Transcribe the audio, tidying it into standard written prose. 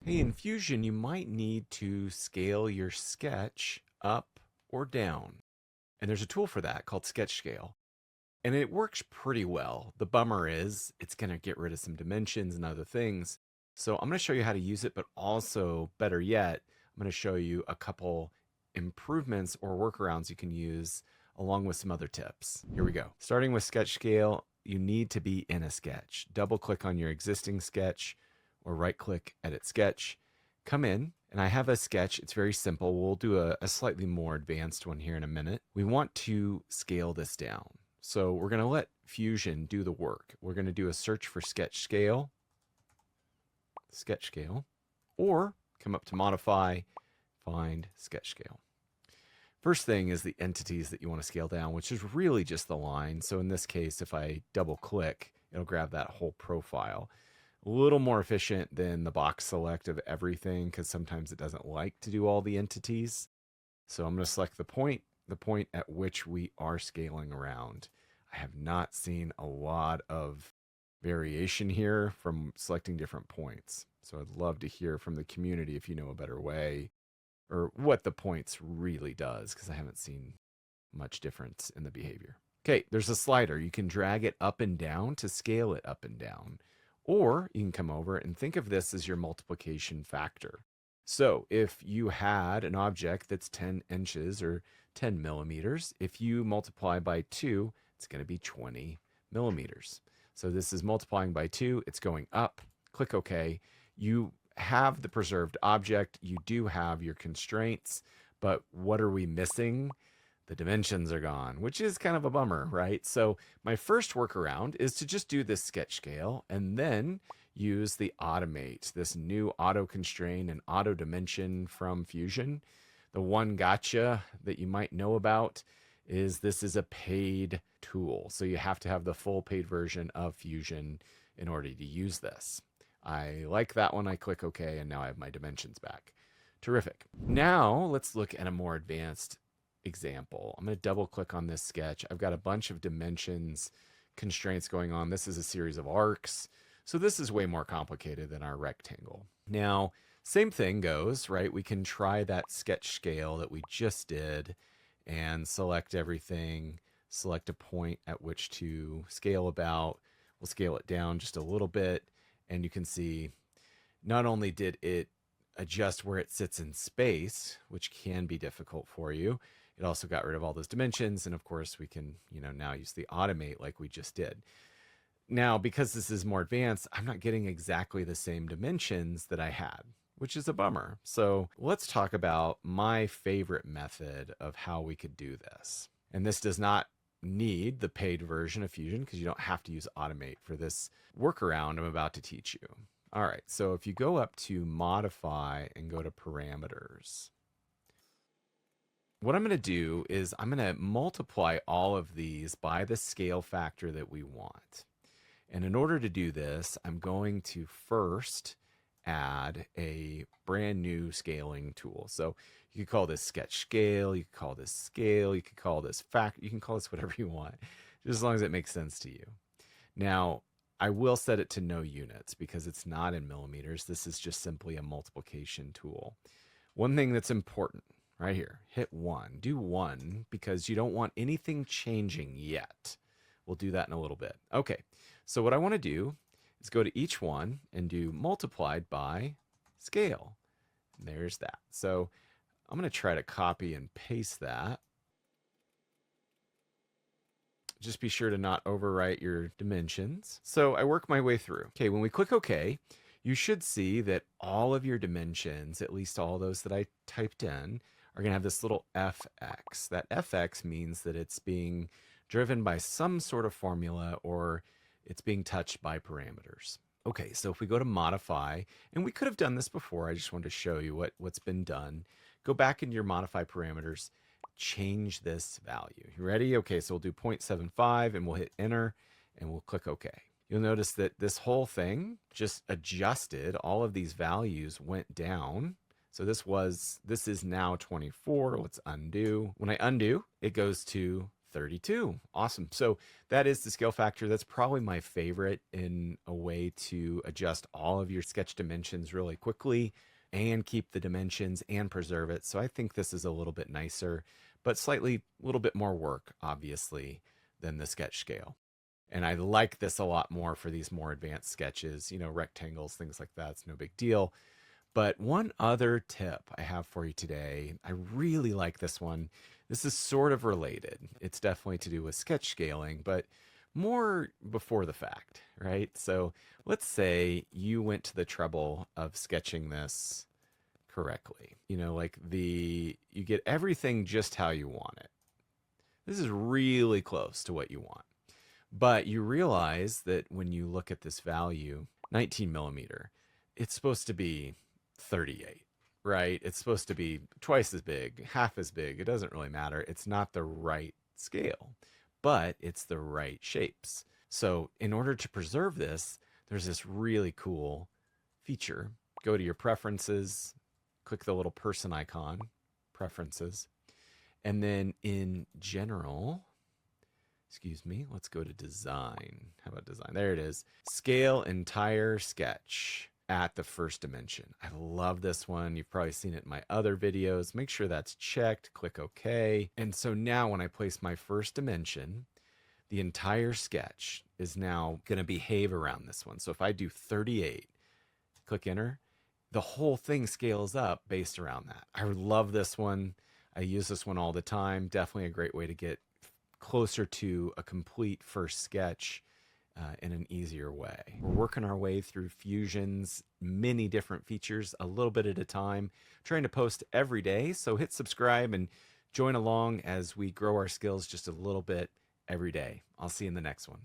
Hey, in Fusion, you might need to scale your sketch up or down. And there's a tool for that called Sketch Scale. And it works pretty well. The bummer is it's going to get rid of some dimensions and other things. So I'm going to show you how to use it, but also better yet, I'm going to show you a couple improvements or workarounds you can use along with some other tips. Here we go. Starting with Sketch Scale, you need to be in a sketch. Double click on your existing sketch or right click, edit sketch, come in, and I have a sketch. It's very simple. We'll do a slightly more advanced one here in a minute. We want to scale this down. So we're going to let Fusion do the work. We're going to do a search for sketch scale, or come up to modify, find sketch scale. First thing is the entities that you want to scale down, which is really just the line. So in this case, if I double click, it'll grab that whole profile. A little more efficient than the box select of everything because sometimes it doesn't like to do all the entities. So I'm going to select the point at which we are scaling around. I have not seen a lot of variation here from selecting different points. So I'd love to hear from the community if you know a better way or what the points really does, because I haven't seen much difference in the behavior. Okay, there's a slider. You can drag it up and down to scale it up and down. Or you can come over and think of this as your multiplication factor. So if you had an object that's 10 inches or 10 millimeters, if you multiply by 2, it's going to be 20 millimeters. So this is multiplying by 2. It's going up. Click OK. You have the preserved object. You do have your constraints. But what are we missing? The dimensions are gone, which is kind of a bummer, right? So my first workaround is to just do this sketch scale and then use the automate, this new auto constrain and auto dimension from Fusion. The one gotcha that you might know about is this is a paid tool. So you have to have the full paid version of Fusion in order to use this. I like that one. I click OK, and now I have my dimensions back. Terrific. Now let's look at a more advanced example. I'm going to double click on this sketch. I've got a bunch of dimensions constraints going on. This is a series of arcs. So this is way more complicated than our rectangle. Now, same thing goes, right? We can try that sketch scale that we just did and select everything, select a point at which to scale about. We'll scale it down just a little bit. And you can see not only did it adjust where it sits in space, which can be difficult for you, it also got rid of all those dimensions. And of course we can, now use the automate like we just did. Now, because this is more advanced, I'm not getting exactly the same dimensions that I had, which is a bummer. So let's talk about my favorite method of how we could do this. And this does not need the paid version of Fusion because you don't have to use automate for this workaround I'm about to teach you. All right, so if you go up to modify and go to parameters, what I'm going to do is I'm going to multiply all of these by the scale factor that we want. And in order to do this, I'm going to first add a brand new scaling tool. So you could call this sketch scale, you could call this scale, you could call this factor, you can call this whatever you want, just as long as it makes sense to you. Now, I will set it to no units because it's not in millimeters. This is just simply a multiplication tool. One thing that's important right here, hit 1. Do 1 because you don't want anything changing yet. We'll do that in a little bit. Okay, so what I want to do is go to each one and do multiplied by scale. And there's that. So I'm going to try to copy and paste that. Just be sure to not overwrite your dimensions. So I work my way through. Okay, when we click OK, you should see that all of your dimensions, at least all those that I typed in, are going to have this little fx. That fx means that it's being driven by some sort of formula or it's being touched by parameters. Okay, so if we go to modify, and we could have done this before, I just wanted to show you what's been done. Go back into your modify parameters, change this value. You ready? Okay, so we'll do 0.75 and we'll hit enter and we'll click OK. You'll notice that this whole thing just adjusted. All of these values went down. So this is now 24. Let's undo. When I undo, it goes to 32. Awesome. So that is the scale factor. That's probably my favorite in a way to adjust all of your sketch dimensions really quickly and keep the dimensions and preserve it. So I think this is a little bit nicer, but slightly a little bit more work, obviously, than the sketch scale. And I like this a lot more for these more advanced sketches, rectangles, things like that. It's no big deal. But one other tip I have for you today, I really like this one. This is sort of related. It's definitely to do with sketch scaling, but more before the fact, right? So let's say you went to the trouble of sketching this correctly. You get everything just how you want it. This is really close to what you want. But you realize that when you look at this value, 19 millimeter, it's supposed to be 38, right? It's supposed to be twice as big, half as big. It doesn't really matter. It's not the right scale, but it's the right shapes. So in order to preserve this, there's this really cool feature. Go to your preferences, click the little person icon, preferences, and then in general, let's go to design. How about design? There it is. Scale entire sketch at the first dimension. I love this one. You've probably seen it in my other videos. Make sure that's checked. Click OK. And so now when I place my first dimension, the entire sketch is now going to behave around this one. So if I do 38, click enter, the whole thing scales up based around that. I love this one. I use this one all the time. Definitely a great way to get closer to a complete first sketch in an easier way. We're working our way through Fusion's many different features a little bit at a time, trying to post every day. So hit subscribe and join along as we grow our skills just a little bit every day. I'll see you in the next one.